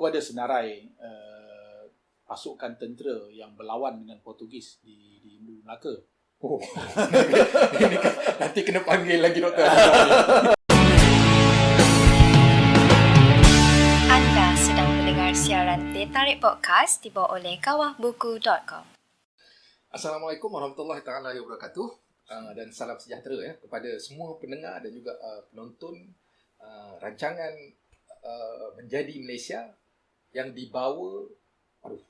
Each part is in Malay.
aku ada senarai pasukan tentera yang berlawan dengan Portugis di Melaka. Oh. Nanti kena panggil lagi doktor. Anda sedang mendengar siaran Teh Tarik Podcast dibawa oleh kawahbuku.com. Assalamualaikum warahmatullahi taala wabarakatuh. Dan salam sejahtera kepada semua pendengar dan juga penonton rancangan Menjadi Malaysia yang dibawa,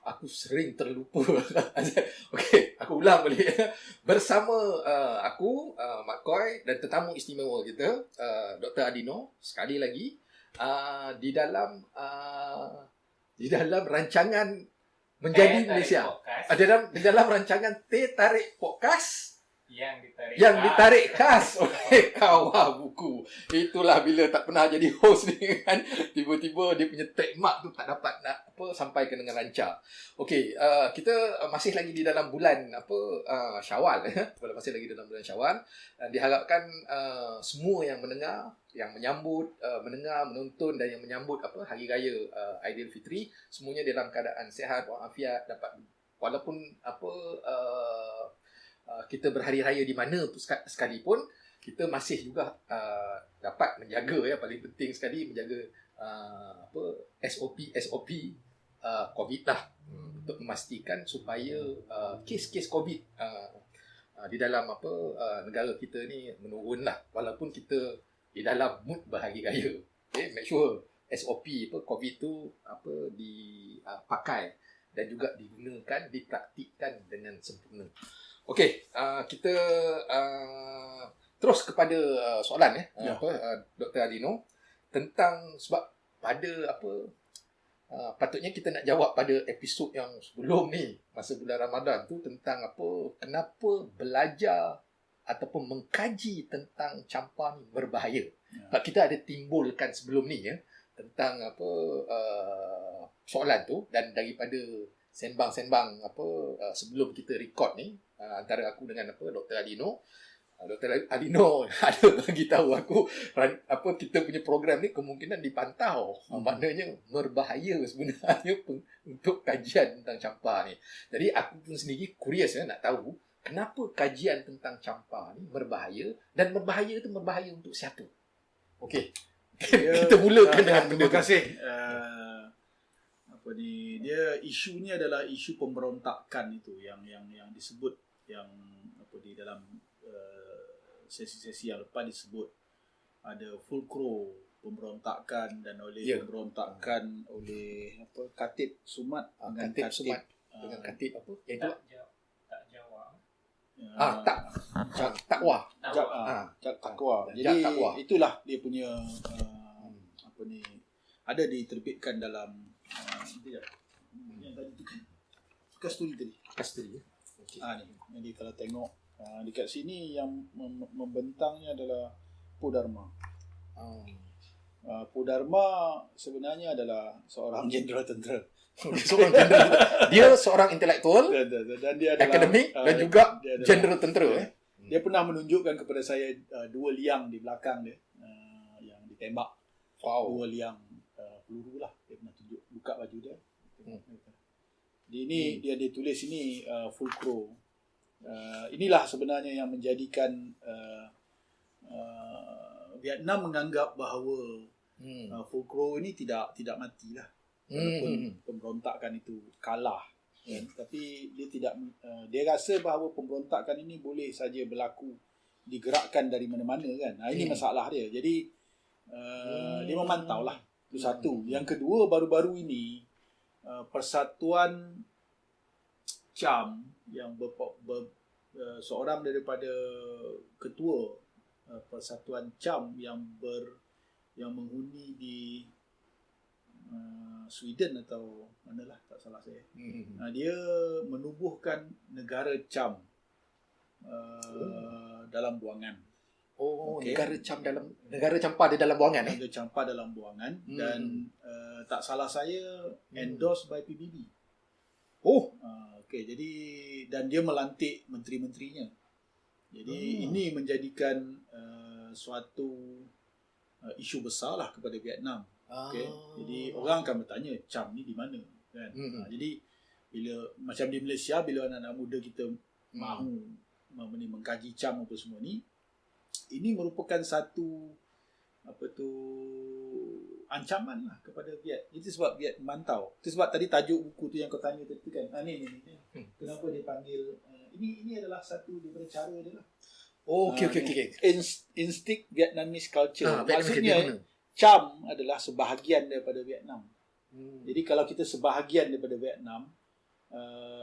aku sering terlupa. Okey, aku ulang balik. Bersama aku, Mak Koi, dan tetamu istimewa kita, Dr. Adino, sekali lagi di dalam rancangan Menjadi Malaysia. Di dalam rancangan Teh Tarik Podcast yang ditarik khas oleh Kawah Buku. Itulah bila tak pernah jadi host ni kan, tiba-tiba dia punya trademark tu tak dapat nak sampaikan dengan lancar. Okey, kita masih lagi di dalam bulan Syawal. Masih lagi dalam bulan Syawal. Diharapkan semua yang mendengar, yang menyambut, mendengar, menonton dan yang menyambut hari raya Aidilfitri, semuanya dalam keadaan sihat walafiat, dapat walaupun kita berhari raya di mana sekalipun, kita masih juga dapat menjaga, paling penting sekali menjaga SOP COVID lah, untuk memastikan supaya kes-kes COVID di dalam negara kita ni menurun lah, walaupun kita di dalam mood berhari raya. Okay, make sure SOP COVID tu dipakai dan juga digunakan, dipraktikkan dengan sempurna. Okey, kita terus kepada soalan Dr. Adino, tentang sebab pada patutnya kita nak jawab pada episod yang sebelum ni, masa bulan Ramadan tu, tentang kenapa belajar ataupun mengkaji tentang campa ni berbahaya. Kita ada timbulkan sebelum ni tentang soalan tu, dan daripada sembang-sembang sebelum kita record ni, antara aku dengan Dr. Adino. Dr. Adino ada bagi tahu aku kita punya program ni kemungkinan dipantau. Maknanya berbahaya sebenarnya untuk kajian tentang campa ni. Jadi aku pun sendiri curious nak tahu kenapa kajian tentang campa ni berbahaya, dan berbahaya itu berbahaya untuk siapa. Okey. Kita mulakan dengan benda. Terima kasih. Dia isunya adalah isu pemberontakan itu yang disebut, yang di dalam sesi-sesi yang lepas disebut ada fulcro pemberontakan, dan oleh pemberontakan oleh Khatib Sumat dengan Khatib dengan Khatib yang itu takwa. Jadi itulah dia punya ada diterbitkan dalam yang tadi tu Kasturi tadi. Okey. Jadi kalau tengok dekat sini yang membentangnya adalah Pudharma. Pudharma sebenarnya adalah seorang jenderal tentera. Dia seorang intelektual dan dia adalah akademik dan juga jenderal tentera. Dia pernah menunjukkan kepada saya dua liang di belakang dia yang ditembak. Dua liang peluru lah. Dia pernah tunjuk, buka baju dia. Jadi ini dia tulis ini fulcro. Inilah sebenarnya yang menjadikan Vietnam menganggap bahawa fulcro ini tidak matilah. Walaupun pemberontakan itu kalah, tapi dia tidak dia rasa bahawa pemberontakan ini boleh saja berlaku, digerakkan dari mana-mana kan. Ini masalah dia. Jadi dia memantau lah. Itu satu. Yang kedua, baru-baru ini Persatuan CAM yang seorang daripada ketua Persatuan CAM yang menghuni di Sweden atau manalah, tak salah saya. Dia menubuhkan negara CAM dalam buangan. Negara campa di dalam buangan. Negara campa dalam buangan. Dan tak salah saya endorsed by PBB. Jadi dan dia melantik menteri-menterinya. Jadi ini menjadikan suatu isu besar lah kepada Vietnam. Okay. Jadi orang akan bertanya CAM ni di mana kan. Jadi bila macam di Malaysia, bila anak-anak muda kita mahu mengkaji CAM apa semua ni, ini merupakan satu ancaman lah kepada Viet. Itu sebab Viet memantau. Itu sebab tadi tajuk buku tu yang kau tanya tadi kan. Ni. Kenapa dia panggil ini adalah satu daripada cara dia lah. Okay. Instinct Vietnamese culture. Maksudnya CAM adalah sebahagian daripada Vietnam. Jadi kalau kita sebahagian daripada Vietnam,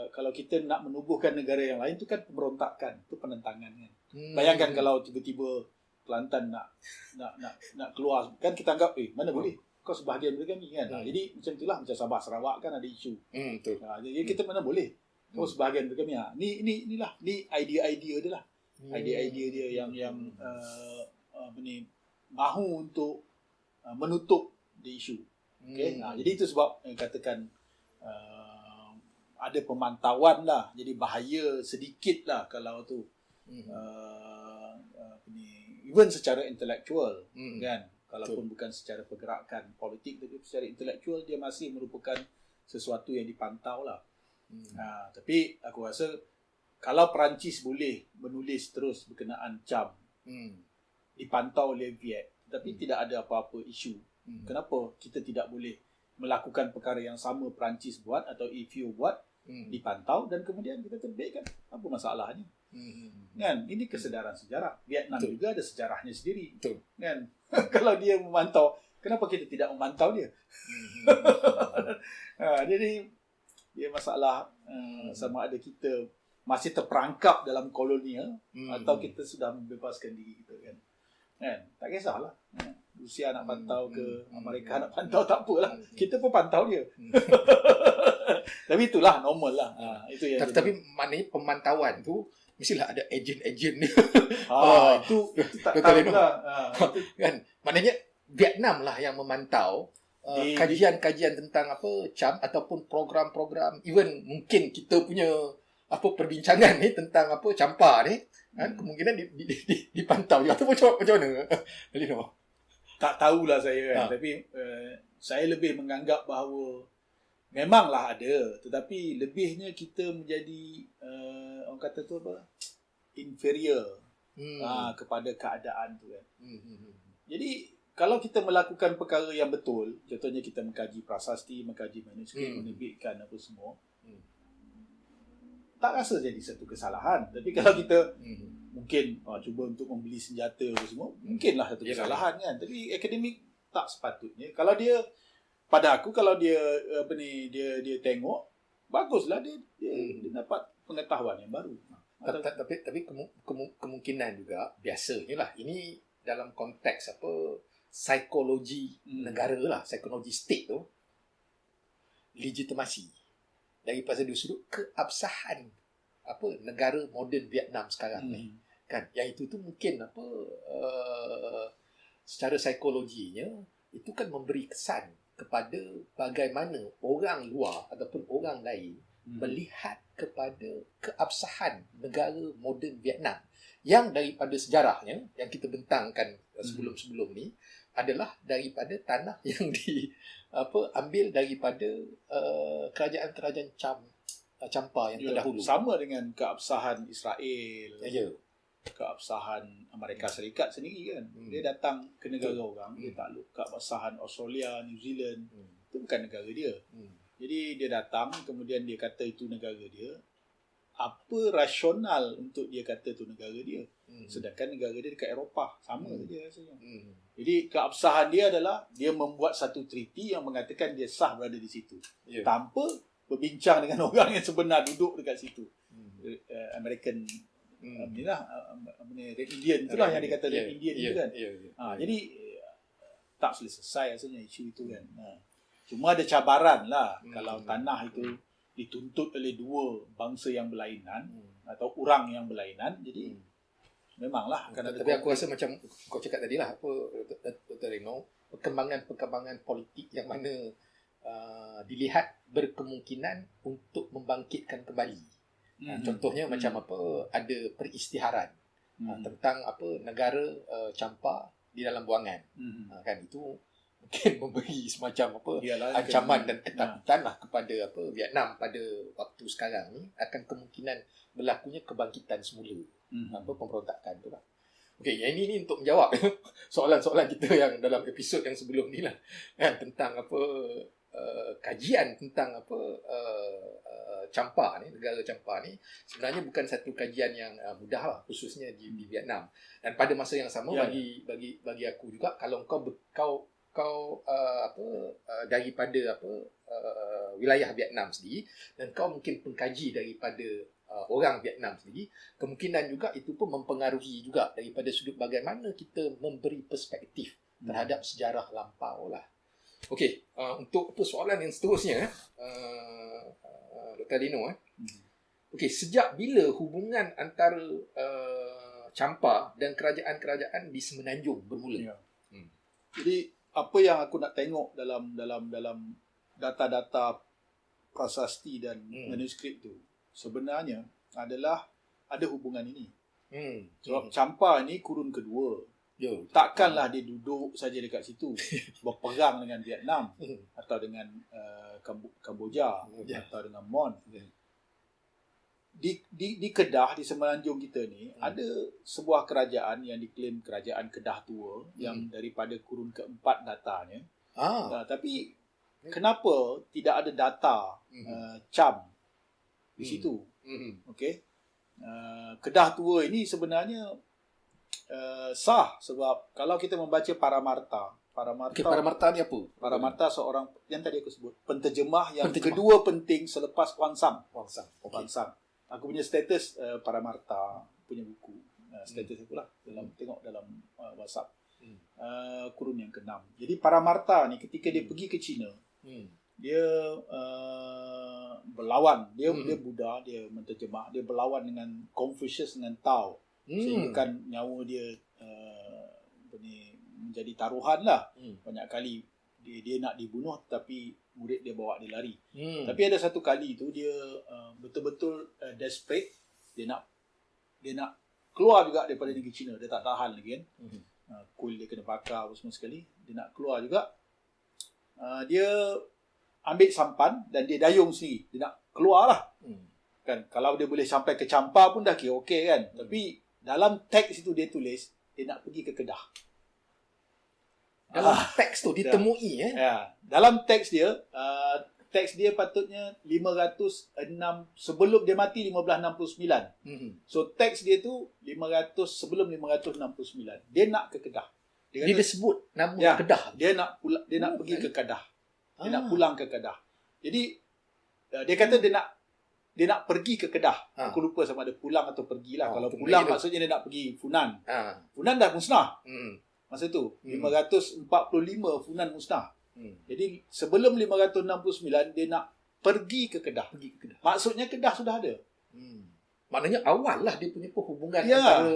kalau kita nak menubuhkan negara yang lain, itu kan pemberontakan, itu penentangan kan. Bayangkan kalau tiba-tiba Kelantan nak keluar, kan kita anggap mana boleh, kau sebahagian daripada kami kan. Jadi macam itulah, macam Sabah Sarawak kan ada isu. Jadi kita mana boleh, kau sebahagian daripada kami. Inilah idea-idea dia lah. Idea-idea dia yang mahu untuk menutup the issue. Okay? Jadi itu sebab katakan ada pemantauan lah. Jadi bahaya sedikit lah kalau tu even secara intelektual kan. Kalaupun bukan secara pergerakan politik, tapi secara intelektual dia masih merupakan sesuatu yang dipantau lah. Tapi aku rasa kalau Perancis boleh menulis terus berkenaan CAM, dipantau oleh Viet, tapi tidak ada apa-apa isu. Kenapa kita tidak boleh melakukan perkara yang sama Perancis buat atau EFU buat, dipantau dan kemudian kita terbitkan? Apa masalahnya? Kan? Ini kesedaran sejarah. Vietnam juga ada sejarahnya sendiri. Kan? Kalau dia memantau, kenapa kita tidak memantau dia? Jadi dia masalah sama ada kita masih terperangkap dalam kolonial atau kita sudah membebaskan diri kita kan. Tak kisahlah. Rusia nak pantau ke Amerika nak pantau, tak apalah. Kita pun pantau dia. Tapi itulah normal lah. Itu yang tapi maknanya pemantauan tu mestilah ada ejen-ejen dia. Itu tak tahu lah. Kan? Maknanya Vietnam lah yang memantau kajian-kajian tentang CAM ataupun program-program, even mungkin kita punya perbincangan ni tentang Campa ni kan, kemungkinan dipantau juga. Atau macam mana? Tak tahulah saya kan. Tapi saya lebih menganggap bahawa memanglah ada, tetapi lebihnya kita menjadi orang kata tu inferior kepada keadaan tu kan. Jadi kalau kita melakukan perkara yang betul, contohnya kita mengkaji prasasti, mengkaji manuskrip, menerbitkan apa semua, tak rasa jadi satu kesalahan. Tapi kalau kita mungkin cuba untuk membeli senjata apa semua, mungkinlah satu kesalahan kan. Tapi akademik tak sepatutnya. Kalau dia, pada aku, kalau dia dia tengok, baguslah dia dapat pengetahuan yang baru. Tapi kemungkinan juga biasanya lah, ini dalam konteks psikologi negara lah, psikologi state tu, legitimasi daripada sudut keabsahan negara moden Vietnam sekarang ni kan, yang itu tu mungkin secara psikologinya itu kan memberi kesan kepada bagaimana orang luar ataupun orang lain melihat kepada keabsahan negara moden Vietnam, yang daripada sejarahnya yang kita bentangkan sebelum-sebelum ni adalah daripada tanah yang ambil daripada kerajaan-kerajaan Campa yang terdahulu. Sama dengan keabsahan Israel, keabsahan Amerika Serikat sendiri kan. Dia datang ke negara orang, dia takluk. Keabsahan Australia, New Zealand, itu bukan negara dia. Jadi dia datang, kemudian dia kata itu negara dia. Apa rasional untuk dia kata itu negara dia? Sedangkan negara dia dekat Eropah, sama saja rasanya. Jadi keabsahan dia adalah dia membuat satu treaty yang mengatakan dia sah berada di situ, tanpa berbincang dengan orang yang sebenar duduk dekat situ. American Red Indian itulah yang dikata Red Indian itu kan. Jadi tak selesai rasanya isu itu kan. Cuma ada cabaran lah kalau tanah itu dituntut oleh dua bangsa yang berlainan atau orang yang berlainan. Jadi memanglah akan ada. Tapi aku rasa macam kau cakap tadi lah, Dr. Reno, perkembangan politik yang mana dilihat berkemungkinan untuk membangkitkan kembali. Contohnya macam ada peristiharan tentang negara Campa di dalam buangan. Kan itu mungkin memberi semacam ancaman dan ketakutan lah kepada Vietnam pada waktu sekarang ni, akan kemungkinan berlakunya kebangkitan semula pemberontakan tu lah. Okey, yang ini untuk menjawab soalan-soalan kita yang dalam episod yang sebelum ni lah, kan, tentang kajian tentang Champa ni, negara Champa ni sebenarnya bukan satu kajian yang mudah lah, khususnya di Vietnam. Dan pada masa yang sama, bagi aku juga, kalau kau daripada wilayah Vietnam sendiri, dan kau mungkin pengkaji daripada orang Vietnam sendiri, kemungkinan juga itu pun mempengaruhi juga daripada sudut bagaimana kita memberi perspektif terhadap sejarah lampau lah. Okey, untuk soalan yang seterusnya, Dr. Dino, okey, sejak bila hubungan antara Champa dan kerajaan-kerajaan di Semenanjung bermula? Jadi apa yang aku nak tengok dalam data-data prasasti dan manuskrip tu sebenarnya adalah ada hubungan ini. Sebab Champa ni kurun kedua. Takkanlah dia duduk saja dekat situ berperang dengan Vietnam atau dengan Kamboja atau dengan Mon. Di Kedah, di Semenanjung kita ni, ada sebuah kerajaan yang diklaim kerajaan Kedah Tua yang daripada kurun keempat datanya. Tapi kenapa tidak ada data Cham di situ? Okey. Kedah Tua ini sebenarnya sah, sebab kalau kita membaca Paramarta ni apa? Paramarta seorang yang tadi aku sebut, penterjemah yang kedua penting selepas Wang Sang. Aku punya status Paramarta punya buku, status aku lah tengok dalam WhatsApp, kurun yang ke-6. Jadi Paramarta ni ketika dia pergi ke China, dia berlawan, dia Buddha, dia menterjemah, dia berlawan dengan Confucius dengan Tao, sehingga kan nyawa dia menjadi taruhan lah. Banyak kali dia nak dibunuh, tapi murid dia bawa dia lari. Tapi ada satu kali tu dia betul-betul desperate, dia nak keluar juga daripada negeri China, dia tak tahan lagi kan. Kuil dia kena bakar semua sekali, dia nak keluar juga. Dia ambil sampan dan dia dayung sendiri, dia nak keluar lah. Kan, kalau dia boleh sampai ke Champa pun dah kira okey kan. Tapi dalam teks itu dia tulis dia nak pergi ke Kedah. Dalam teks tu ditemui dalam teks dia patutnya 506 sebelum dia mati 1569. So teks dia tu 500 sebelum 569. Dia nak ke Kedah. Dia sebut nama Kedah. Dia nak pergi ke Kedah. Dia nak pulang ke Kedah. Jadi dia kata dia nak pergi ke Kedah. Aku lupa sama ada pulang atau pergilah. Kalau pulang maksudnya dia nak pergi Funan. Funan dah musnah. Masa tu 545 Funan musnah. Jadi sebelum 569 dia nak pergi ke Kedah. Maksudnya Kedah sudah ada. Maknanya awal lah dia punya hubungan antara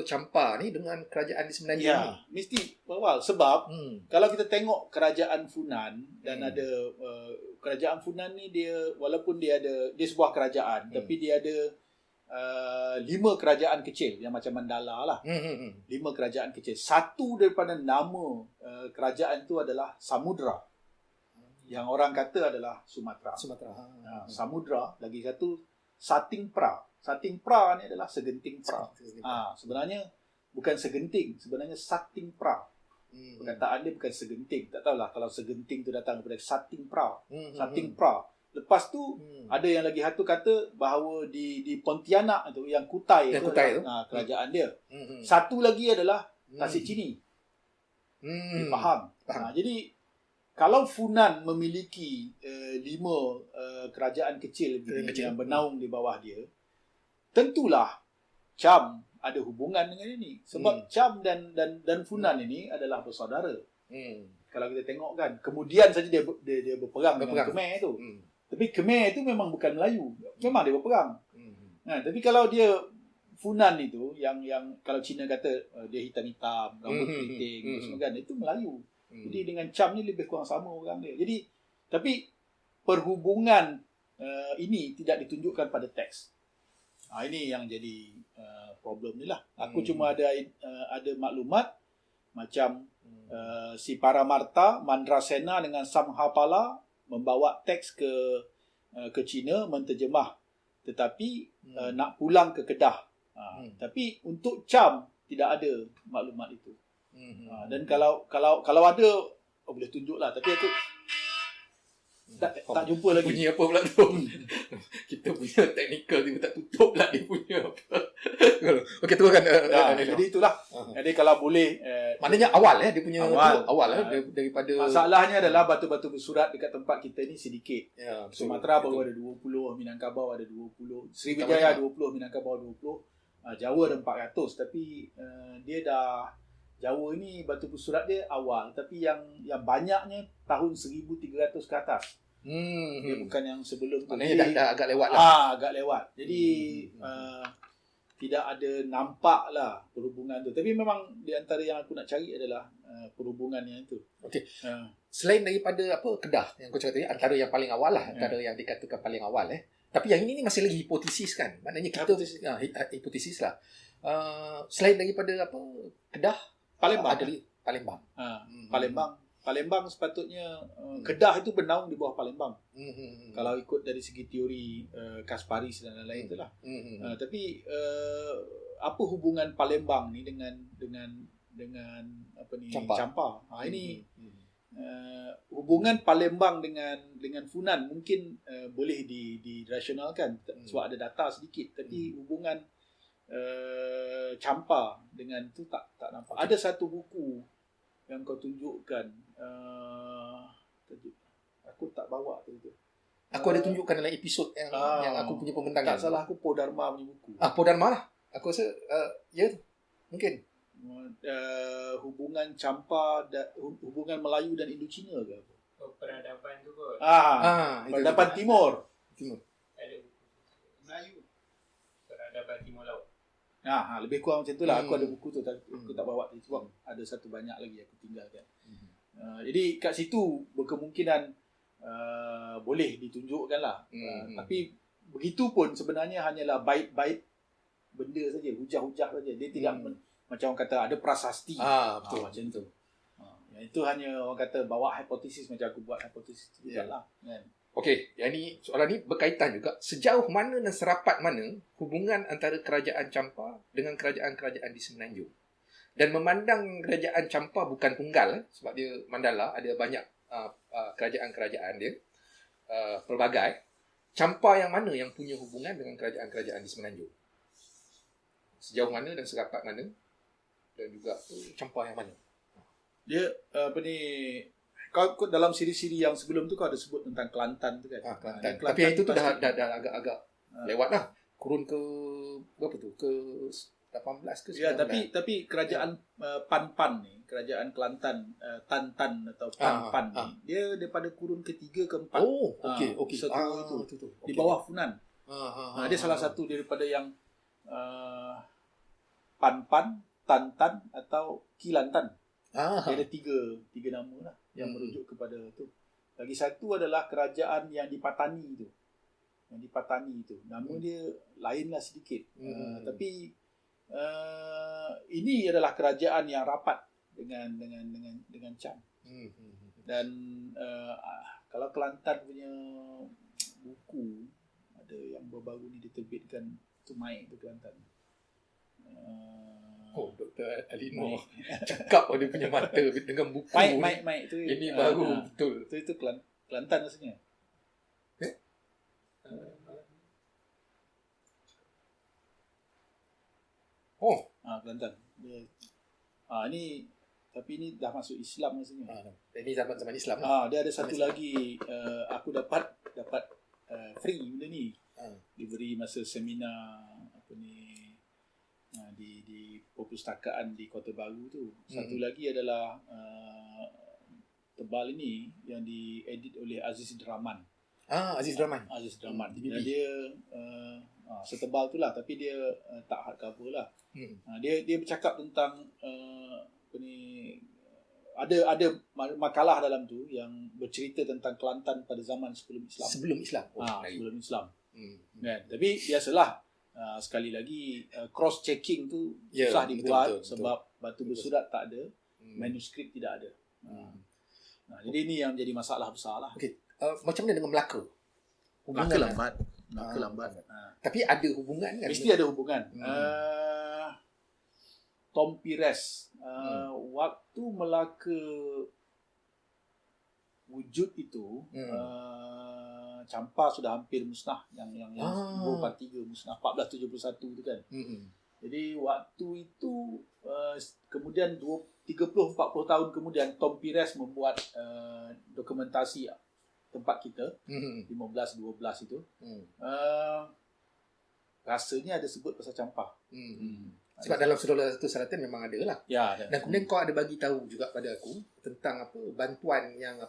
Champa ni dengan kerajaan di Semenanjung ni. Mesti awal. Sebab kalau kita tengok kerajaan Funan dan ada kerajaan Funan ni, dia walaupun dia sebuah kerajaan, tapi dia ada 5 kerajaan kecil yang macam Mandala lah. 5 kerajaan kecil. Satu daripada nama kerajaan itu adalah Samudra. Yang orang kata adalah Sumatera. Samudra. Lagi satu Satingpra. Satingpra ni adalah segenting pra. Sebenarnya bukan segenting, sebenarnya Satingpra. Perkataan dia bukan segenting. Tak tahulah kalau segenting tu datang daripada Satingpra. Satingpra. Lepas tu ada yang lagi satu kata bahawa di Pontianak tu, yang Kutai tu kerajaan dia. Satu lagi adalah Tasik Chini. Faham? Jadi kalau Funan memiliki 5 kerajaan kecil yang bernaung di bawah dia, tentulah Cham ada hubungan dengan ini. Sebab Cham dan Funan ini adalah bersaudara. Kalau kita tengok kan, kemudian saja dia berperang dengan Khmer tu. Tapi Khmer itu memang bukan Melayu. Memang dia berperang. Tapi kalau dia Funan itu, yang kalau Cina kata dia hitam-hitam, rambut keriting, semua kan, itu Melayu. Jadi dengan Cham ni lebih kurang sama orang dia. Jadi tapi perhubungan ini tidak ditunjukkan pada teks. Ini yang jadi problem ni lah. Aku cuma ada maklumat Macam si Paramarta Mandrasena dengan Samhapala membawa teks ke China menterjemah, tetapi nak pulang ke Kedah. Tapi untuk Cham tidak ada maklumat itu. Dan kalau ada boleh tunjuklah, tapi aku tak jumpa lagi. Bunyi apa pula tu? Kita punya teknikal dia tak tutup lah dia punya apa. Okey, teruskan. Jadi itulah. Jadi kalau boleh, maknanya awal dia punya awal daripada masalahnya adalah batu-batu bersurat dekat tempat kita ni sedikit. Ya, Sumatera baru ada 20, Minangkabau ada 20, Sriwijaya 20, Minangkabau 20, Jawa ada 400, tapi dia dah Jawa ni batu bersurat dia awal, tapi yang banyaknya tahun 1300 ke atas. Dia bukan yang sebelum tu. Maknanya dah agak lewat lah. Agak lewat. Jadi tidak ada nampak lah perhubungan tu. Tapi memang di antara yang aku nak cari adalah perhubungan yang itu. Okey. Selain daripada Kedah yang kau cakap tadi, antara yang paling awal lah, antara yang dikatakan paling awal Tapi yang ini masih lagi hipotesis kan. Maknanya kita hipotesis lah. Selain daripada Kedah, Palembang. Ada Palembang. Palembang sepatutnya Kedah itu bernaung di bawah Palembang. Kalau ikut dari segi teori Kasparis dan lain-lain itulah. Tapi apa hubungan Palembang ni dengan Champa? Ini hubungan Palembang dengan Funan mungkin boleh dirasionalkan sebab ada data sedikit, tapi hubungan Champa dengan tu tak nampak. Ada satu buku yang kau tunjukkan, aku tak bawa tu. Aku ada tunjukkan dalam episod yang aku punya pembentangan. Tak salah aku Podharma punya buku. Podharma lah. Aku rasa ya mungkin hubungan Champa hubungan Melayu dan Indochina ke apa? Peradaban tu kot. Peradaban Timur. Ada Melayu. Peradaban Timur Laut. Lebih kurang macam tu lah. Aku ada buku tu, aku tak bawa sebab ada satu banyak lagi aku tinggalkan. Jadi kat situ berkemungkinan boleh ditunjukkan lah. Tapi begitu pun sebenarnya hanyalah bait-bait benda saja, hujah-hujah saja. Dia tidak macam orang kata ada prasasti. Betul. Macam tu. Itu hanya orang kata bawa hipotesis macam aku buat hipotesis juga lah. Kan? Okey, yang ni soalan ni berkaitan juga. Sejauh mana dan serapat mana hubungan antara kerajaan Champa dengan kerajaan-kerajaan di Semenanjung? Dan memandang kerajaan Champa bukan tunggal, sebab dia Mandala, ada banyak kerajaan-kerajaan dia, pelbagai. Champa yang mana yang punya hubungan dengan kerajaan-kerajaan di Semenanjung? Sejauh mana dan serapat mana? Dan juga Champa yang mana? Dia kau dalam siri-siri yang sebelum tu kau ada sebut tentang Kelantan tu kan. Kelantan. Tapi itu tu dah agak-agak lewat lah. Kurun ke berapa tu? Ke 18 ke 19. Ya, tapi kerajaan Pan ni, kerajaan Kelantan, Tan atau Pan ni, dia daripada kurun ketiga ke empat. Oh, okey. Setua itu. Di bawah Funan. Dia salah satu daripada yang Pan, Tan atau Kelantan. Dia ada tiga nama lah yang merujuk kepada tu. Lagi satu adalah kerajaan yang di Patani tu. Nama dia lainlah sedikit. Tapi ini adalah kerajaan yang rapat dengan Cham. Dan kalau Kelantan punya buku ada yang baru-baru ni diterbitkan tu Mai tu Kelantan. Dr. Alino cakap dia punya mata dengan buku. Mai tu. Ini baru betul. Itu Kelantan rasanya. Kelantan. Ini tapi ini dah masuk Islam rasanya. Ini zaman Islam. Dia ada satu lagi aku dapat free benda ni. Diberi masa seminar di perpustakaan di Kota Baru tu. Satu lagi adalah tebal ini yang diedit oleh Aziz Draman. Aziz Draman. Dia setebal tu lah, tapi dia tak hardcover lah. Dia bercakap tentang ada makalah dalam tu yang bercerita tentang Kelantan pada zaman sebelum Islam. Sebelum Islam. Kan? Tapi biasalah sekali lagi cross checking tu susah dibuat sebab batu bersurat tak ada. Manuskrip tidak ada. Jadi ini yang menjadi masalah besar lah. Okey. Macam mana dengan Melaka? Melaka lambat. Tapi ada hubungan kan? Mesti ada hubungan. Tom Pires, waktu Melaka wujud itu, Champa sudah hampir musnah, yang Bro 3 musnah 1471 tu kan. Jadi waktu itu kemudian 30-40 tahun kemudian Tom Pires membuat dokumentasi tempat kita 15-12 itu. Rasanya ada sebut pasal Champa. Sebab dalam Sudara Satu Selatan memang ada lah. Ya, ada. Dan kemudian kau ada bagi tahu juga pada aku tentang bantuan yang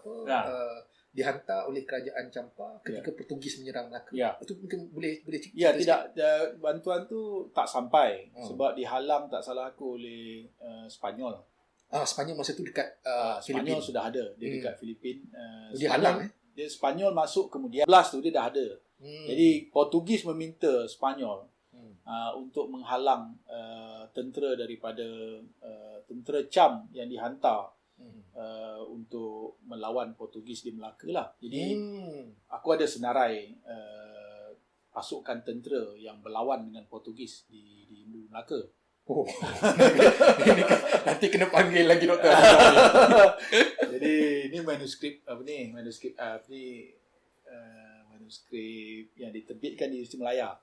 dihantar oleh kerajaan Champa ketika Portugis menyerang Melaka. Ya. Itu mungkin boleh cerita. Ya, tidak, bantuan tu tak sampai sebab dihalang tak salah aku oleh Spanyol. Spanyol masa tu dekat Spanyol Filipin. Sudah ada dia dekat Filipin. Dia halang dia Spanyol masuk kemudian 11 tu dia dah ada. Jadi Portugis meminta Spanyol untuk menghalang tentera daripada tentera Cham yang dihantar untuk melawan Portugis di Melaka lah. Jadi aku ada senarai pasukan tentera yang berlawan dengan Portugis di Melaka. Oh. Nanti kena panggil lagi doktor. Jadi ini manuskrip yang diterbitkan di Universiti Malaya.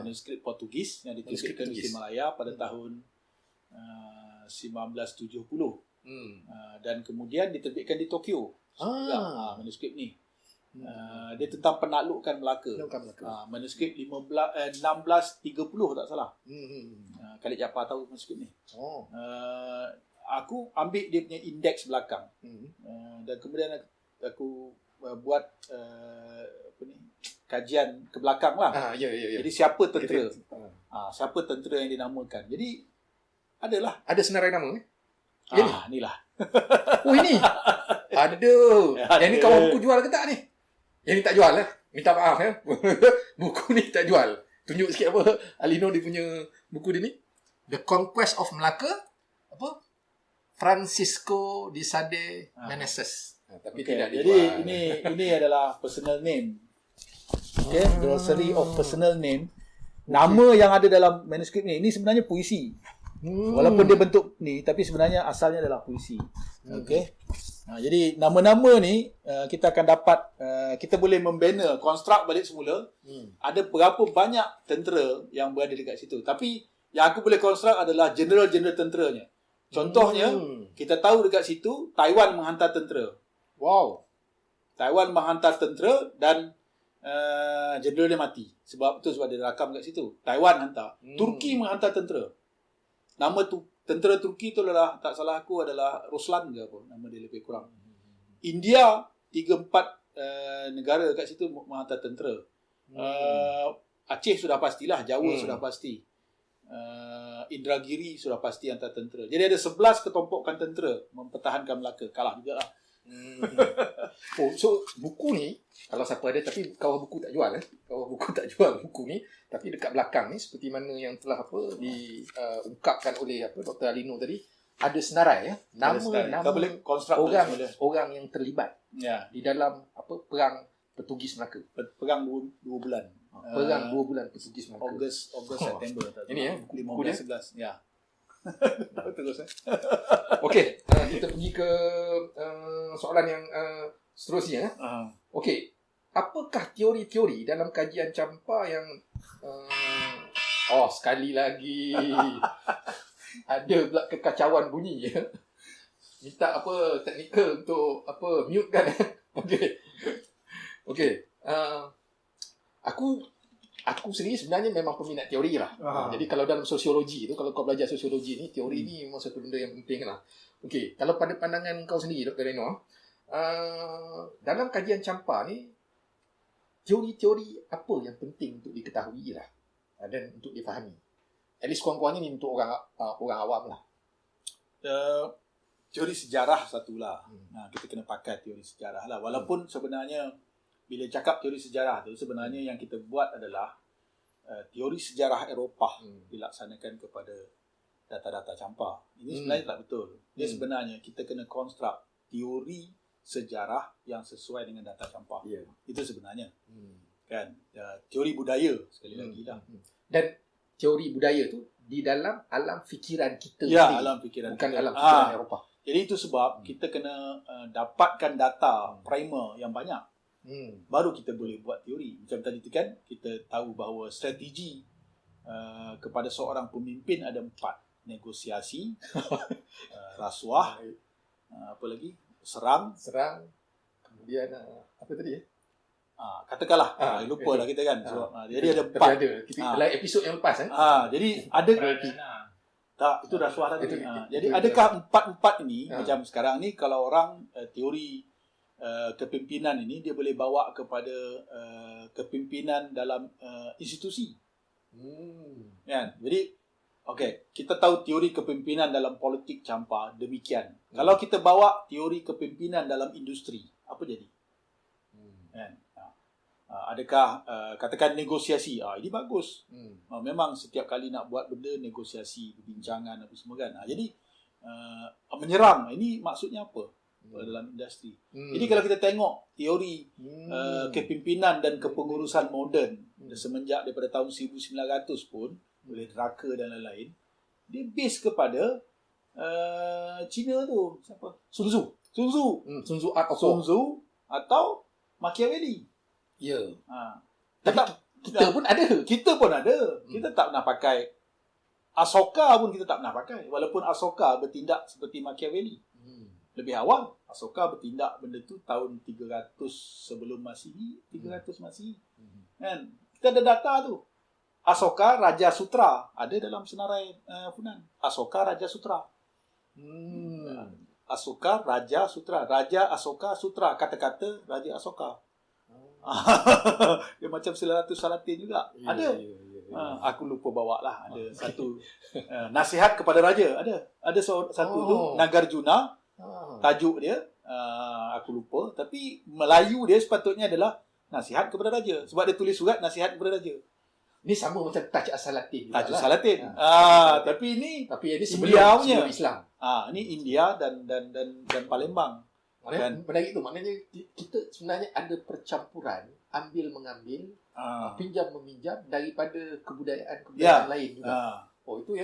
Manuskrip Portugis yang diterbitkan di Universiti Malaya pada tahun 1970. Dan kemudian diterbitkan di Tokyo. Manuskrip ni. Dia tentang penaklukan Melaka. Manuskrip 1630 tak salah. Khalid Jaafar tahu manuskrip ni. Aku ambil dia punya indeks belakang. Dan kemudian aku buat kajian ke belakang lah. Jadi siapa tentera? Siapa tentera yang dinamakan? Jadi ada senarai nama inilah. Oh ini. Aduh. Yang ni kawan buku jual ke tak ni? Yang ni tak jual lah. Minta maaf ya. Buku ni tak jual. Tunjuk sikit apa Alino dia punya buku dia ni. The Conquest of Melaka. Apa? Francisco de Sade Meneses. Tapi tidak dijual. Jadi ini adalah personal name. Glossary of personal name. Nama yang ada dalam manuskrip ni, ini sebenarnya puisi. Walaupun dia bentuk ni, tapi sebenarnya asalnya adalah puisi. Jadi nama-nama ni kita akan dapat, kita boleh membina, construct balik semula. Ada berapa banyak tentera yang berada dekat situ. Tapi yang aku boleh construct adalah general-general tenteranya. Contohnya, kita tahu dekat situ Taiwan menghantar tentera. Wow. Taiwan menghantar tentera dan general dia mati. Sebab dia rakam kat situ. Taiwan hantar. Turki menghantar tentera. Nama tentera Turki tu adalah, tak salah aku, adalah Ruslan ke apa. Nama dia lebih kurang. India 3-4 negara kat situ menghantar tentera. Aceh sudah pastilah. Jawa sudah pasti. Indragiri sudah pasti hantar tentera. Jadi ada 11 ketompokan tentera mempertahankan Melaka. Kalah juga lah. So buku ni kalau siapa ada, tapi kawah buku tak jual kawah buku tak jual buku ni, tapi dekat belakang ni seperti mana yang telah diungkapkan oleh Dr. Alino tadi, ada senarai nama orang yang terlibat di dalam perang Portugis Melaka. Perang 2 bulan. Perang 2 bulan Portugis Melaka. Ogos September. Ini 15-11. Ya. Terus Okey, kita pergi ke soalan yang seterusnya. Okey, apakah teori-teori dalam kajian Champa yang sekali lagi ada pula kekacauan bunyi minta teknikal untuk mute kan. Okey. Aku sendiri sebenarnya memang peminat teori lah. Jadi kalau dalam sosiologi tu, kalau kau belajar sosiologi ni, teori ni memang satu benda yang penting lah. Okey, kalau pada pandangan kau sendiri, Dr. Reno, dalam kajian Champa ni, teori-teori apa yang penting untuk diketahui lah dan untuk difahami? At least kurang-kurangnya ni untuk orang awam lah. Teori sejarah satulah. Kita kena pakai teori sejarah lah. Walaupun sebenarnya bila cakap teori sejarah tu, sebenarnya yang kita buat adalah teori sejarah Eropah dilaksanakan kepada data-data campak. Ini sebenarnya tak betul. Dia sebenarnya kita kena konstruk teori sejarah yang sesuai dengan data campak. Itu sebenarnya. Kan? Teori budaya sekali lagi lah. Dan teori budaya tu di dalam alam fikiran kita sendiri. Alam fikiran bukan kita. Alam fikiran Eropah. Jadi itu sebab kita kena dapatkan data primer yang banyak. Baru kita boleh buat teori. Macam tadi tu kan, kita tahu bahawa strategi kepada seorang pemimpin ada 4. Negosiasi, rasuah, apa lagi? Serang, kemudian apa tadi katakanlah lupa lah kita kan. Jadi ada 4. Dalam episod yang lepas jadi ada tak, itu rasuah tadi. Jadi adakah 4 ini macam sekarang ni kalau orang teori kepimpinan ini dia boleh bawa kepada kepimpinan dalam institusi. Kan? Jadi kita tahu teori kepimpinan dalam politik campak demikian. Kalau kita bawa teori kepimpinan dalam industri, apa jadi? Kan? Adakah katakan negosiasi? Ini bagus. Memang setiap kali nak buat benda negosiasi, perbincangan apa semua kan. Jadi menyerang ini maksudnya apa dalam industri? Jadi kalau kita tengok teori kepimpinan dan kepengurusan moden semenjak daripada tahun 1900 pun oleh Draka dan lain-lain, dia base kepada Cina tu siapa? Sun Tzu atau Machiavelli. Tapi kita pun ada. Kita tak pernah pakai Asoka pun kita tak pernah pakai. Walaupun Asoka bertindak seperti Machiavelli. Lebih awal, Asoka bertindak benda tu tahun 300 sebelum Masihi, 300 Masihi. Kan? Kita ada data tu. Asoka Raja Sutra ada dalam senarai Funan. Asoka Raja Sutra. Asoka Raja Sutra. Raja Asoka Sutra. Kata-kata Raja Asoka. Dia macam Salatin juga. Ada. Aku lupa bawa lah. Ada satu nasihat kepada raja. Ada satu tu Nagarjuna. Tajuk dia aku lupa. Tapi Melayu dia sepatutnya adalah nasihat kepada raja. Sebab dia tulis surat nasihat kepada raja. Ini sama macam Tajuk Salatin. Tapi ini sebelum Islam. Ini India dan Palembang. Menarik tu, maknanya kita sebenarnya ada percampuran ambil mengambil, pinjam meminjam daripada kebudayaan lain juga.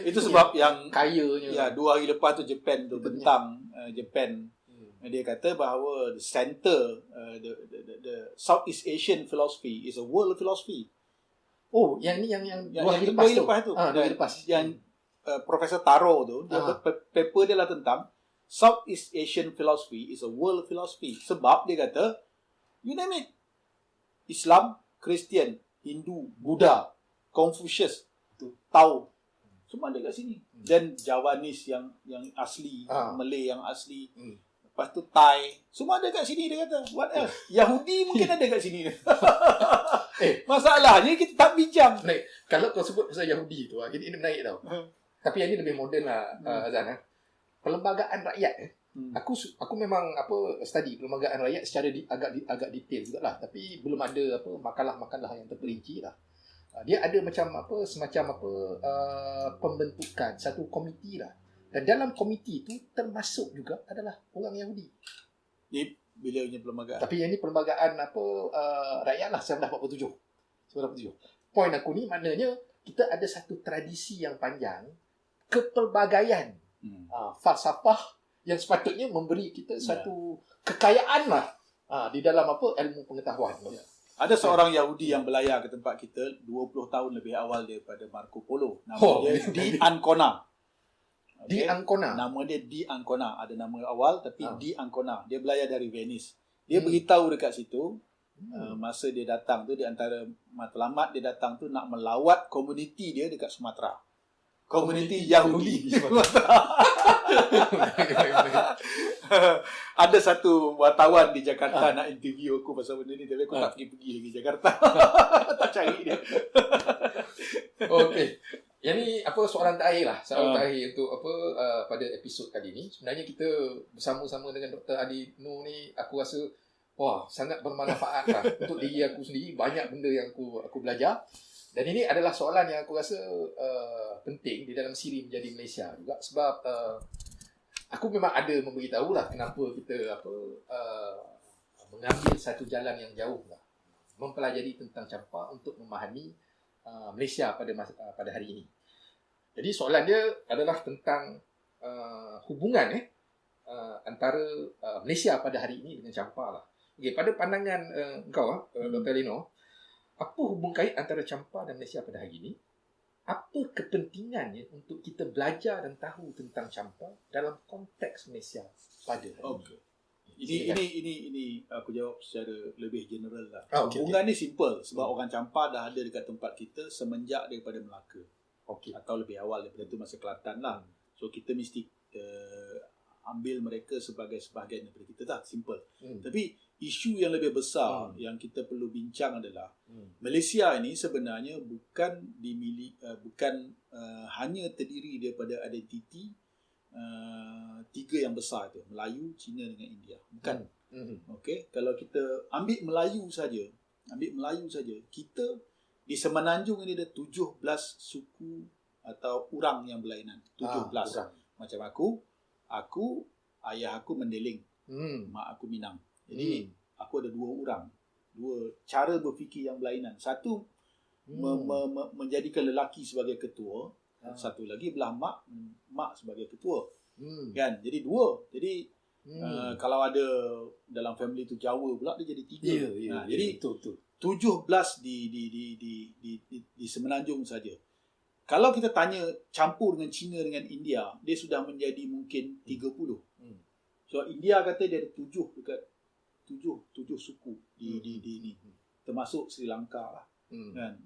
Itu sebab yang kayanya. 2 hari lepas tu Japan tu bentang Japan. Dia kata bahawa the center the Southeast Asian philosophy is a world philosophy. Yang 2 hari lepas tu. 2 hari lepas. Yang Profesor Taro tu, paper dia lah tentang Southeast Asian philosophy is a world philosophy. Sebab dia kata, you name it. Islam, Kristian, Hindu, Buddha, Confucius, Tao. Semua ada kat sini. Dan Javanese yang asli, Malay yang asli. Lepas tu Thai. Semua ada kat sini dia kata. What else? Yahudi mungkin ada kat sini. Masalahnya kita tak bincang. Kalau kau sebut pasal Yahudi tu, ini menarik tau. Tapi yang ni lebih moden lah, Azan. Perlembagaan rakyat. Aku memang study perlembagaan rakyat secara agak detail jugalah. Tapi belum ada makalah-makalah yang terperinci lah. Dia ada semacam pembentukan satu komiti lah. Dan dalam komiti tu termasuk juga adalah orang Yahudi. Bila punya perlembagaan. Tapi yang ni perlembagaan rakyat lah 1947. Poin aku ni maknanya kita ada satu tradisi yang panjang kepelbagaian falsafah yang sepatutnya memberi kita satu kekayaan lah di dalam ilmu pengetahuan. Ada seorang Yahudi yang berlayar ke tempat kita 20 tahun lebih awal daripada Marco Polo. Nama dia Di Ancona. Di Ancona. Nama dia Di Ancona. Ada nama awal tapi Di Ancona. Dia berlayar dari Venice. Dia beritahu dekat situ masa dia datang tu, di antara matlamat dia datang tu nak melawat komuniti dia dekat Sumatera. Komuniti Yahudi di Sumatera. Ada satu wartawan di Jakarta nak interview aku pasal benda ni, tapi aku tak pergi lagi Jakarta. Tak cari dia. Okey. Yang ni soalan terakhir lah. Soalan terakhir untuk pada episod kali ni. Sebenarnya kita bersama-sama dengan Dr. Adi Noor ni, aku rasa sangat bermanfaat lah untuk diri aku sendiri. Banyak benda yang aku belajar. Dan ini adalah soalan yang aku rasa penting di dalam siri menjadi Malaysia juga, sebab aku memang ada memberitahu lah kenapa kita mengambil satu jalan yang jauh lah, mempelajari tentang campak untuk memahami Malaysia pada hari ini. Jadi soalan dia adalah tentang hubungan antara Malaysia pada hari ini dengan campak lah. Okay, pada pandangan engkau, Dr. Lino, apa hubungan kait antara campak dan Malaysia pada hari ini? Apa kepentingannya untuk kita belajar dan tahu tentang campak dalam konteks Malaysia pada hari ini? Ini aku jawab secara lebih general lah. Okay. Hubungan ni simple sebab orang campak dah ada dekat tempat kita semenjak daripada Melaka. Atau lebih awal daripada itu masa Kelantan lah. So kita mesti ambil mereka sebagai sebahagian daripada kita dah, simple. Tapi isu yang lebih besar yang kita perlu bincang adalah Malaysia ini sebenarnya bukan hanya terdiri daripada identiti tiga yang besar tu, Melayu, Cina dengan India. Bukan. Okey, kalau kita ambil Melayu saja, kita di Semenanjung ini ada 17 suku atau urang yang berlainan. 17. Macam aku, ayah aku Mendeling, mak aku Minang. Jadi aku ada dua urang, dua cara berfikir yang berlainan. Satu menjadikan lelaki sebagai ketua, satu lagi belah mak sebagai ketua. Kan? Jadi dua. Jadi kalau ada dalam family tu Jawa pula dia jadi tiga. Jadi betul. 17 di Semenanjung saja. Kalau kita tanya campur dengan Cina dengan India, dia sudah menjadi mungkin 30. So India kata dia ada 7 suku di termasuk Sri Lanka lah. Kan?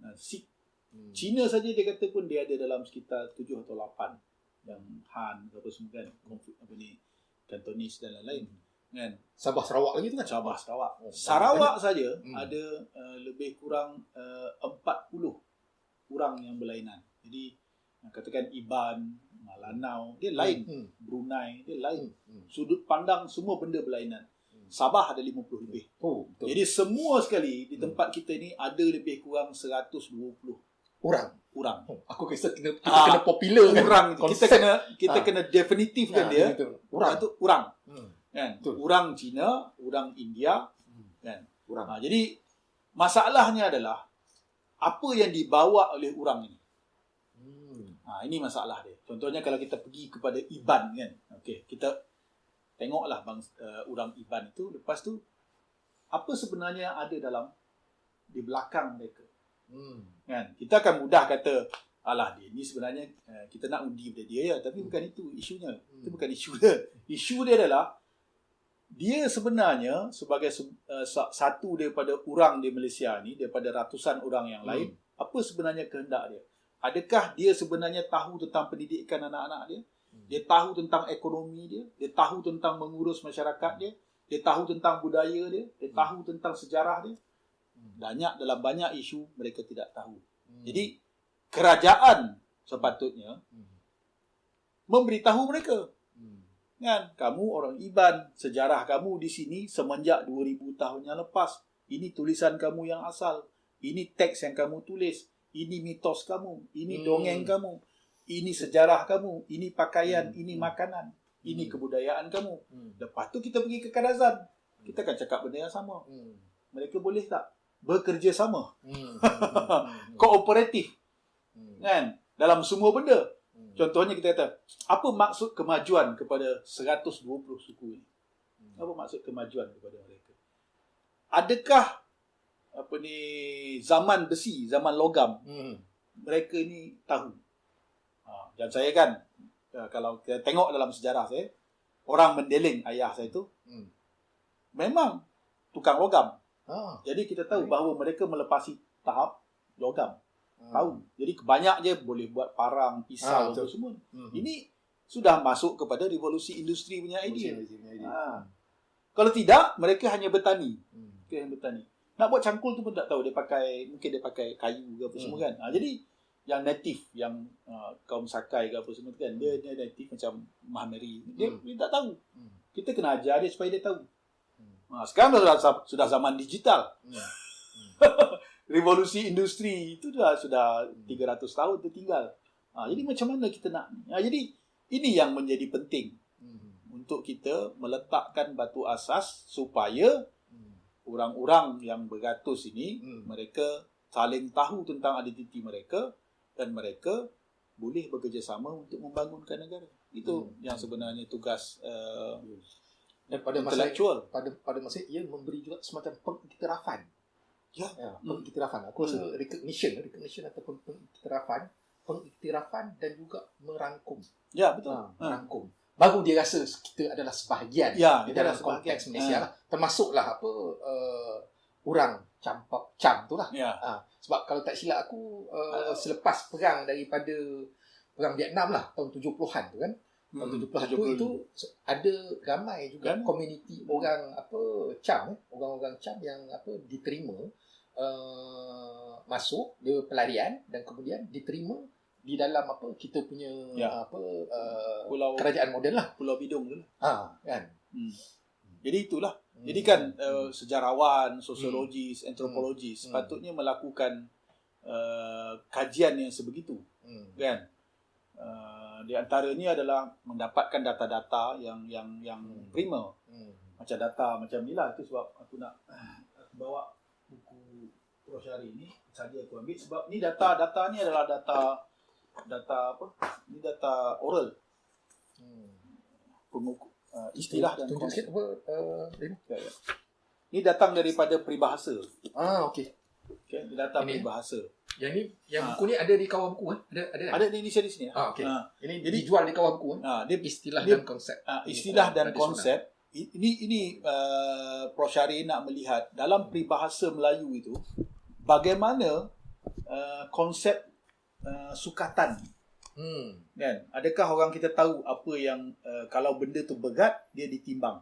Cina saja dia kata pun dia ada dalam sekitar 7 atau 8 yang Han apa semua kan, konflik apa ni, Cantonese dan lain-lain. Kan? Sabah Sarawak lagi tu kan? Sabah Sarawak. Sarawak saja ada lebih kurang 40 orang yang berlainan. Jadi katakan Iban, Lanau, dia lain. Brunei, dia lain. Sudut pandang semua benda berlainan. Sabah ada 50 lebih. Betul. Jadi semua sekali di tempat kita ni ada lebih kurang 120 orang. Aku rasa kita kena popular kan. Orang kita kena definitifkan dia. Orang. Kan? Orang Cina, orang India, kan? Jadi masalahnya adalah apa yang dibawa oleh orang ini. Ini masalah dia. Contohnya kalau kita pergi kepada Iban kan. Okey, kita tengoklah orang Iban itu, lepas tu apa sebenarnya ada di belakang mereka. Kan? Kita akan mudah kata alah dia ni sebenarnya kita nak undi pada dia ya, tapi bukan itu isunya. Itu bukan isu dia. Isu dia adalah dia sebenarnya sebagai satu daripada orang di Malaysia ni, daripada ratusan orang yang lain, apa sebenarnya kehendak dia? Adakah dia sebenarnya tahu tentang pendidikan anak-anak dia? Dia tahu tentang ekonomi dia? Dia tahu tentang mengurus masyarakat dia? Dia tahu tentang budaya dia? Dia tahu tentang sejarah dia? Dalam banyak isu mereka tidak tahu. Jadi kerajaan sepatutnya memberitahu mereka. Kan? Kamu orang Iban, sejarah kamu di sini semenjak 2000 tahun yang lepas. Ini tulisan kamu yang asal. Ini teks yang kamu tulis. Ini mitos kamu. Ini dongeng kamu. Ini sejarah kamu. Ini pakaian. Ini makanan. Ini kebudayaan kamu. Lepas tu kita pergi ke Kadazan. Kita akan cakap benda yang sama. Mereka boleh tak bekerjasama? Kooperatif. Kan? Dalam semua benda. Contohnya kita kata, apa maksud kemajuan kepada 120 suku ini? Apa maksud kemajuan kepada mereka? Adakah zaman besi, zaman logam, mereka ini tahu? Dan saya kan, kalau kita tengok dalam sejarah saya, orang Mendeling, ayah saya tu, memang tukang logam. Jadi kita tahu bahawa mereka melepasi tahap logam. Tahu. Jadi kebanyak je boleh buat parang, pisau tu semua. Ini sudah masuk kepada revolusi industri punya idea. Kalau tidak, mereka hanya bertani. Nak buat cangkul tu pun tak tahu. Mungkin dia pakai kayu ke apa semua kan. Jadi yang native, yang kaum Sakai ke apa semua kan, dia native macam Mahameri. Dia tak tahu. Kita kena ajar dia supaya dia tahu. Sekarang sudah zaman digital. revolusi industri itu sudah 300 tahun tertinggal. Jadi macam mana kita nak? Jadi ini yang menjadi penting untuk kita meletakkan batu asas supaya orang-orang yang beratus ini mereka saling tahu tentang identiti mereka dan mereka boleh bekerjasama untuk membangunkan negara. Itu yang sebenarnya tugas dan pada intelektual. Pada masa ia memberi juga semacam pengiktirafan. Ya, pengiktirafan. Aku rasa recognition ataupun pengiktirafan dan juga merangkum. Ya, betul. Merangkum. Baru dia rasa kita adalah sebahagian di dalam konteks Malaysia lah. Termasuklah orang Cam tu lah. Sebab kalau tak silap aku selepas perang daripada perang Vietnam lah tahun 70-an tu kan. Tahun 70-an itu ada ramai juga komuniti orang Cham, orang-orang Cham yang diterima masuk dia pelarian dan kemudian diterima di dalam kita punya pulau, kerajaan moden lah, Pulau Bidung tu lah. Kan. Jadi itulah. Jadi kan sejarawan, sosiologis, antropologis sepatutnya melakukan kajian yang sebegitu. Kan? Di antaranya adalah mendapatkan data-data yang prima. Macam data macam ni lah. Itu sebab aku nak bawa buku Rosyari ni. Tadi aku ambil sebab ni data ni adalah data ni data oral. Istilah dan konsep. Ini datang daripada peribahasa. Okey. Okay, data peribahasa. Yang ni, buku ni ada di kawal buku kan? Ada di Indonesia di sini. Okey. Ini jadi dijual di kawal buku kan? Dia istilah dan konsep. Istilah dan konsep. Ini Prof Syari nak melihat dalam peribahasa Melayu itu bagaimana konsep sukatan. Kan? Adakah orang kita tahu apa yang kalau benda tu berat dia ditimbang.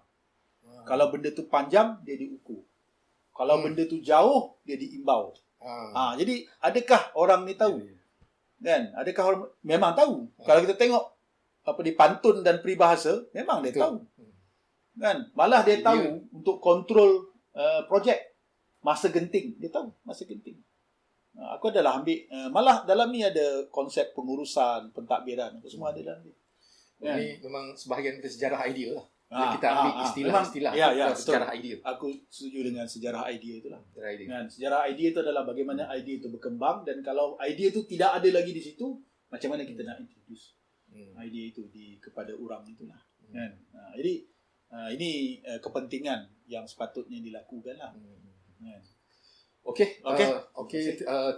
Kalau benda tu panjang dia diukur. Kalau benda tu jauh dia diimbau. Jadi adakah orang ni tahu? Kan? Adakah orang memang tahu? Kalau kita tengok di pantun dan peribahasa memang dia tahu. Kan? Malah dia tahu untuk kontrol projek masa genting. Dia tahu masa genting. Aku adalah ambil malah dalam ni ada konsep pengurusan, pentadbiran, semua ada dalam ni. Ini memang sebahagian dari sejarah idea lah. Kita ambil istilah-istilah sejarah idea. Aku setuju dengan sejarah idea itulah. Sejarah idea itu adalah bagaimana idea itu berkembang dan kalau idea itu tidak ada lagi di situ, macam mana kita nak introduce idea itu kepada orang itulah. Kan? Jadi ini kepentingan yang sepatutnya dilakukan lah. Okey.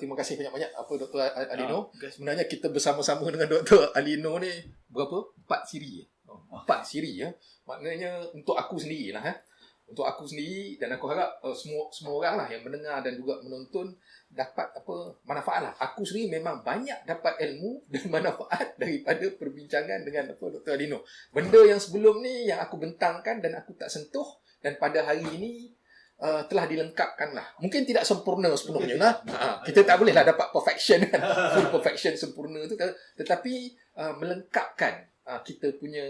Terima kasih banyak-banyak Dr. Alino. Sebenarnya kita bersama-sama dengan Dr. Alino ni berapa? 4 siri. 4 siri ya. Maknanya untuk aku sendiri lah Untuk aku sendiri dan aku harap semua orang lah yang mendengar dan juga menonton dapat manfaat lah. Aku sendiri memang banyak dapat ilmu dan manfaat daripada perbincangan dengan Dr. Alino. Benda yang sebelum ni yang aku bentangkan dan aku tak sentuh dan pada hari ini telah dilengkapkan lah. Mungkin tidak sempurna sepenuhnya lah. Kita tak boleh lah dapat perfection kan. Full perfection sempurna tu. Tetapi melengkapkan kita punya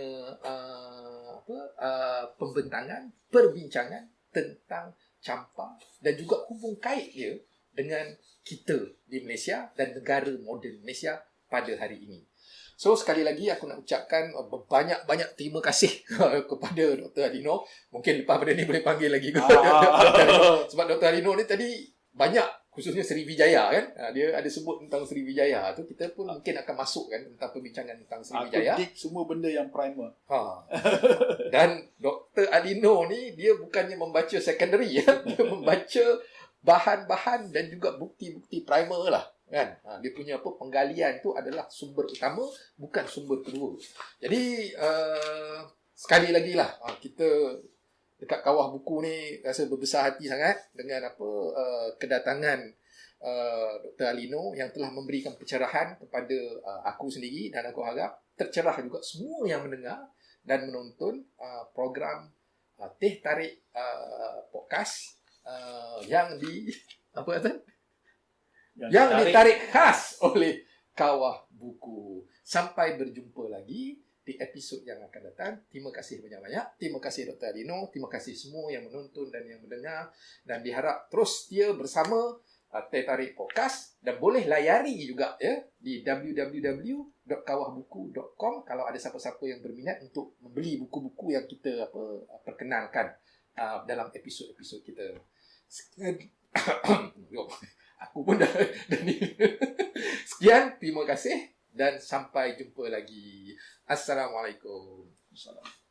pembentangan, perbincangan tentang campak dan juga hubung kait dia dengan kita di Malaysia dan negara moden Malaysia pada hari ini. So sekali lagi aku nak ucapkan banyak-banyak terima kasih kepada Dr. Alino. Mungkin lepas pada ni boleh panggil lagi sebab Dr. Alino ni tadi banyak khususnya Sriwijaya kan. Dia ada sebut tentang Sriwijaya tu, kita pun mungkin akan masuk kan tentang perbincangan tentang Sriwijaya. Aku dig semua benda yang primer. Dan Dr. Alino ni dia bukannya membaca secondary ya. Dia membaca bahan-bahan dan juga bukti-bukti primer lah. Kan? Dia punya penggalian tu adalah sumber utama, bukan sumber kedua. Jadi sekali lagi lah kita dekat kawah buku ni rasa berbesar hati sangat dengan kedatangan Dr. Alino yang telah memberikan pencerahan kepada aku sendiri dan aku harap tercerah juga semua yang mendengar dan menonton program Teh Tarik podcast yang yang ditarik khas oleh Kawah Buku. Sampai berjumpa lagi di episod yang akan datang. Terima kasih banyak-banyak. Terima kasih Dr. Alino. Terima kasih semua yang menonton dan yang mendengar. Dan diharap terus setia bersama Teh Tarik Podcast, dan boleh layari juga ya di www.kawahbuku.com kalau ada siapa-siapa yang berminat untuk membeli buku-buku yang kita perkenalkan dalam episod-episod kita. Sekian. Aku pun dah ni. Sekian, terima kasih dan sampai jumpa lagi. Assalamualaikum. Assalamualaikum.